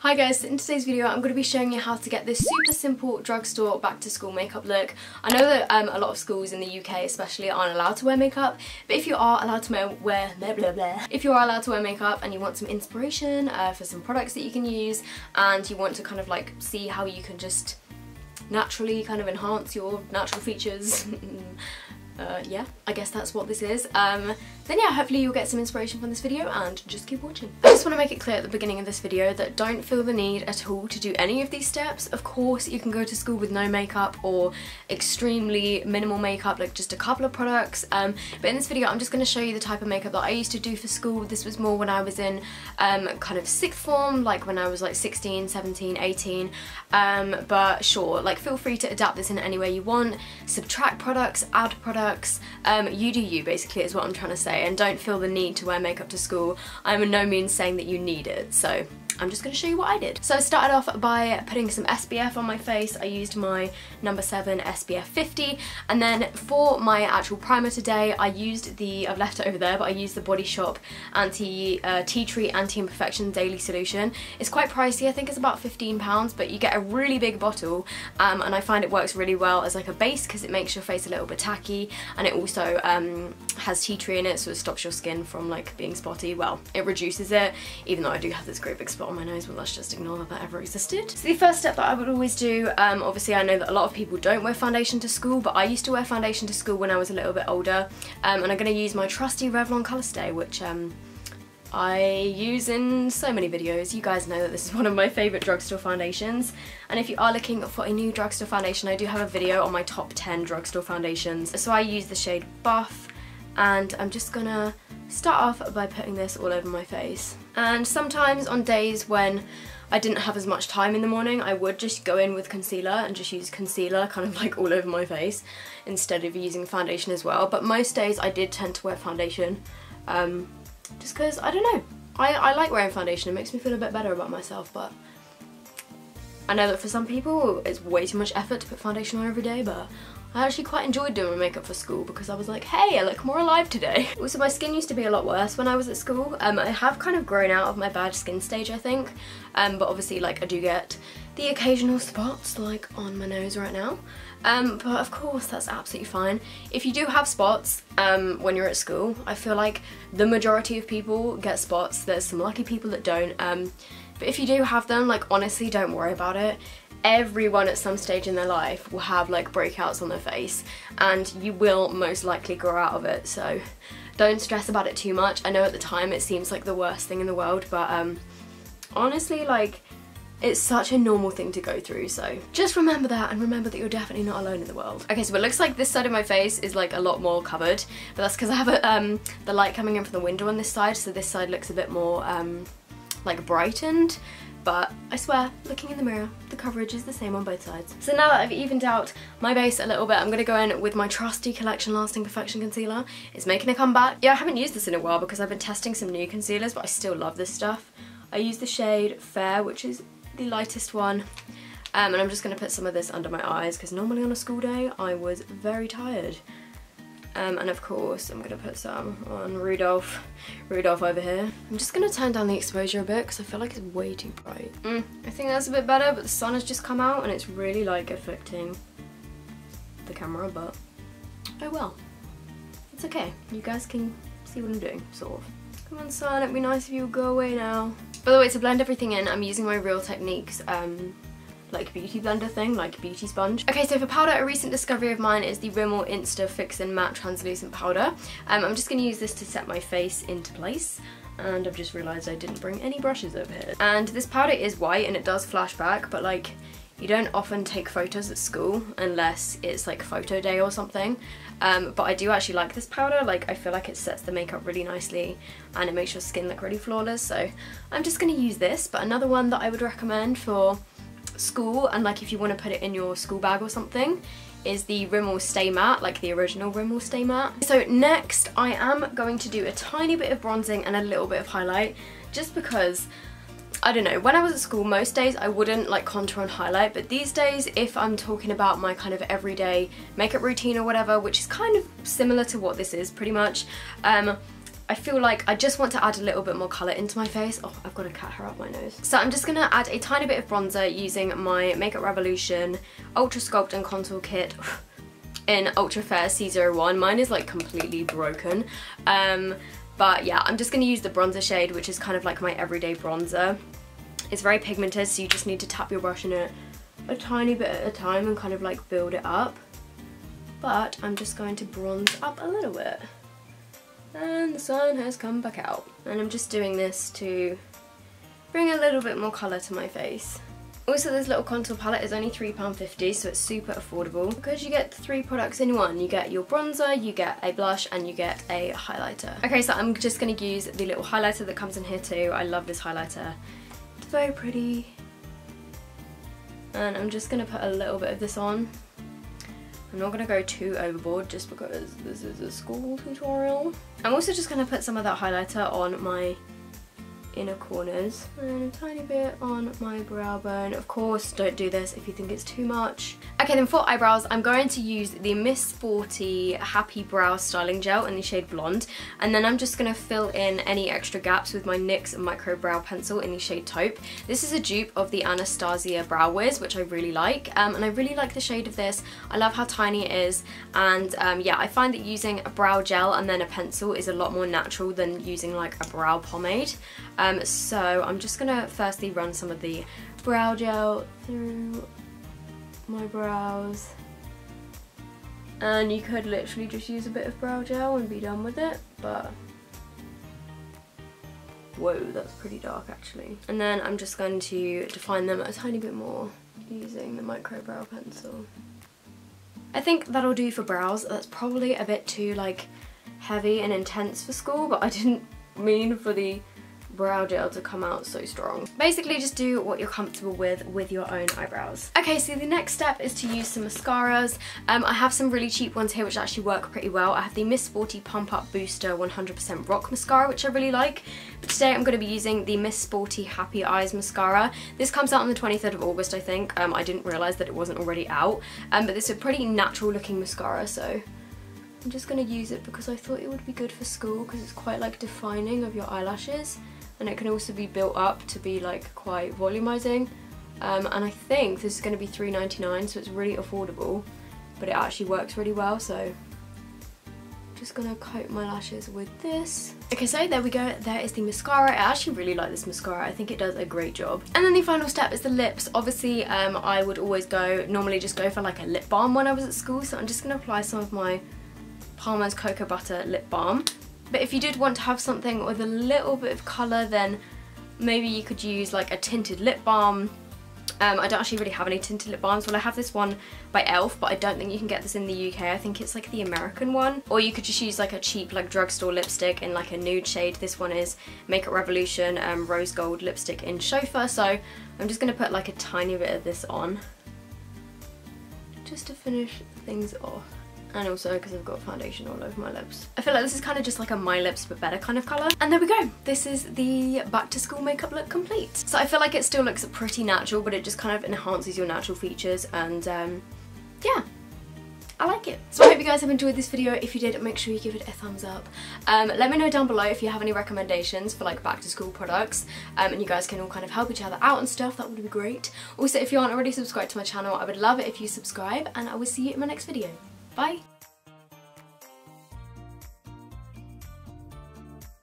Hi guys, in today's video I'm going to be showing you how to get this super simple drugstore back to school makeup look. I know that a lot of schools in the UK especially aren't allowed to wear makeup, but if you are allowed to wear if you are allowed to wear makeup and you want some inspiration for some products that you can use, and you want to kind of like see how you can just naturally kind of enhance your natural features yeah, I guess that's what this is. Then yeah, hopefully you'll get some inspiration from this video and just keep watching. I just want to make it clear at the beginning of this video that don't feel the need at all to do any of these steps. Of course you can go to school with no makeup or extremely minimal makeup, like just a couple of products, but in this video I'm just going to show you the type of makeup that I used to do for school. This was more when I was in kind of sixth form, like when I was like 16, 17, 18, but sure, like feel free to adapt this in any way you want, subtract products, add products, you do you basically is what I'm trying to say, and don't feel the need to wear makeup to school. I'm in no means saying that you need it, so I'm just going to show you what I did. So I started off by putting some SPF on my face. I used my No. 7 SPF 50, and then for my actual primer today I used the, I've left it over there, but I used the Body Shop Tea Tree Anti-Imperfection Daily Solution. It's quite pricey, I think it's about £15, but you get a really big bottle, and I find it works really well as like a base because it makes your face a little bit tacky, and it also has tea tree in it, so it stops your skin from like being spotty. Well, it reduces it, even though I do have this great big spot on my nose, but let's just ignore that that ever existed. So the first step that I would always do, obviously I know that a lot of people don't wear foundation to school, but I used to wear foundation to school when I was a little bit older, and I'm going to use my trusty Revlon Colour Stay, which I use in so many videos. You guys know that this is one of my favourite drugstore foundations, and if you are looking for a new drugstore foundation, I do have a video on my top 10 drugstore foundations. So I use the shade Buff, and I'm just gonna start off by putting this all over my face. And sometimes on days when I didn't have as much time in the morning, I would just go in with concealer and just use concealer kind of like all over my face instead of using foundation as well. But most days I did tend to wear foundation, just because, I don't know, I like wearing foundation. It makes me feel a bit better about myself, but I know that for some people it's way too much effort to put foundation on every day, but I actually quite enjoyed doing my makeup for school because I was like, hey, I look more alive today. Also, my skin used to be a lot worse when I was at school. I have kind of grown out of my bad skin stage, I think, but obviously like I do get the occasional spots like on my nose right now, but of course that's absolutely fine. If you do have spots when you're at school, I feel like the majority of people get spots. There's some lucky people that don't, but if you do have them, like honestly don't worry about it. Everyone at some stage in their life will have like breakouts on their face, and you will most likely grow out of it, so don't stress about it too much. I know at the time it seems like the worst thing in the world, but honestly, like, it's such a normal thing to go through, so just remember that, and remember that you're definitely not alone in the world. Okay, so it looks like this side of my face is like a lot more covered, but that's because I have the light coming in from the window on this side, so this side looks a bit more like brightened. But I swear, looking in the mirror, the coverage is the same on both sides. So now that I've evened out my base a little bit, I'm going to go in with my trusty Collection Lasting Perfection Concealer. It's making a comeback. Yeah, I haven't used this in a while because I've been testing some new concealers, but I still love this stuff. I use the shade Fair, which is the lightest one, and I'm just going to put some of this under my eyes because normally on a school day I was very tired. And of course I'm going to put some on Rudolph over here. I'm just going to turn down the exposure a bit because I feel like it's way too bright. I think that's a bit better, but the sun has just come out and it's really like affecting the camera, but oh well. It's okay. You guys can see what I'm doing, sort of. Come on sun, it'd be nice if you would go away now. By the way, to blend everything in, I'm using my Real Techniques like beauty blender thing, like beauty sponge. Okay, so for powder, a recent discovery of mine is the Rimmel Insta Fix-In Matte Translucent Powder. I'm just going to use this to set my face into place, and I've just realised I didn't bring any brushes over here. And this powder is white and it does flash back, but like you don't often take photos at school unless it's like photo day or something. But I do actually like this powder. Like, I feel like it sets the makeup really nicely and it makes your skin look really flawless, so I'm just going to use this. But another one that I would recommend for school, and like if you want to put it in your school bag or something, is the Rimmel Stay Matte, like the original Rimmel Stay Matte. So next I am going to do a tiny bit of bronzing and a little bit of highlight, just because, I don't know, when I was at school most days I wouldn't like contour and highlight, but these days if I'm talking about my kind of everyday makeup routine or whatever, which is kind of similar to what this is pretty much, I feel like I just want to add a little bit more colour into my face. Oh, I've got a cat hair up my nose. So I'm just going to add a tiny bit of bronzer using my Makeup Revolution Ultra Sculpt and Contour Kit in Ultra Fair C01. Mine is like completely broken. But yeah, I'm just going to use the bronzer shade, which is kind of like my everyday bronzer. It's very pigmented, so you just need to tap your brush in it a tiny bit at a time and kind of like build it up. But I'm just going to bronze up a little bit. And the sun has come back out. And I'm just doing this to bring a little bit more colour to my face. Also, this little contour palette is only £3.50, so it's super affordable. Because you get 3 products in one. You get your bronzer, you get a blush, and you get a highlighter. Okay, so I'm just going to use the little highlighter that comes in here too. I love this highlighter. It's very pretty. And I'm just going to put a little bit of this on. I'm not going to go too overboard just because this is a school tutorial. I'm also just going to put some of that highlighter on my inner corners and a tiny bit on my brow bone. Of course, don't do this if you think it's too much. Okay, then for eyebrows, I'm going to use the Miss Sporty Happy Brow Styling Gel in the shade Blonde, and then I'm just going to fill in any extra gaps with my NYX Micro Brow Pencil in the shade Taupe. This is a dupe of the Anastasia Brow Wiz, which I really like, and I really like the shade of this. I love how tiny it is, and yeah, I find that using a brow gel and then a pencil is a lot more natural than using like a brow pomade. So I'm just gonna firstly run some of the brow gel through my brows, and you could literally just use a bit of brow gel and be done with it, but whoa, that's pretty dark actually. And then I'm just going to define them a tiny bit more using the Micro Brow Pencil. I think that'll do for brows. That's probably a bit too like heavy and intense for school, but I didn't mean for the brow gel to come out so strong. Basically just do what you're comfortable with your own eyebrows. Okay, so the next step is to use some mascaras. I have some really cheap ones here which actually work pretty well. I have the Miss Sporty Pump Up Booster 100% Rock Mascara, which I really like. But today I'm going to be using the Miss Sporty Happy Eyes Mascara. This comes out on the 23rd of August, I think. I didn't realise that it wasn't already out. But this is a pretty natural looking mascara, so I'm just going to use it because I thought it would be good for school because it's quite like defining of your eyelashes. And it can also be built up to be like quite volumizing, and I think this is going to be $3.99, so it's really affordable, but it actually works really well. So I'm just going to coat my lashes with this. Okay, so there we go, there is the mascara. I actually really like this mascara, I think it does a great job. And then the final step is the lips. Obviously I would always normally just go for like a lip balm when I was at school, so I'm just going to apply some of my Palmer's Cocoa Butter Lip Balm. But if you did want to have something with a little bit of colour, then maybe you could use like a tinted lip balm. I don't actually really have any tinted lip balms. Well, I have this one by ELF, but I don't think you can get this in the UK. I think it's like the American one. Or you could just use like a cheap like drugstore lipstick in like a nude shade. This one is Makeup Revolution Rose Gold lipstick in Chauffeur. So I'm just going to put like a tiny bit of this on just to finish things off. And also because I've got foundation all over my lips. I feel like this is kind of just like a My Lips but better kind of colour. And there we go. This is the back to school makeup look complete. So I feel like it still looks pretty natural, but it just kind of enhances your natural features, and yeah, I like it. So I hope you guys have enjoyed this video. If you did, make sure you give it a thumbs up. Let me know down below if you have any recommendations for like back to school products, and you guys can all kind of help each other out and stuff. That would be great. Also, if you aren't already subscribed to my channel, I would love it if you subscribe, and I will see you in my next video. Bye!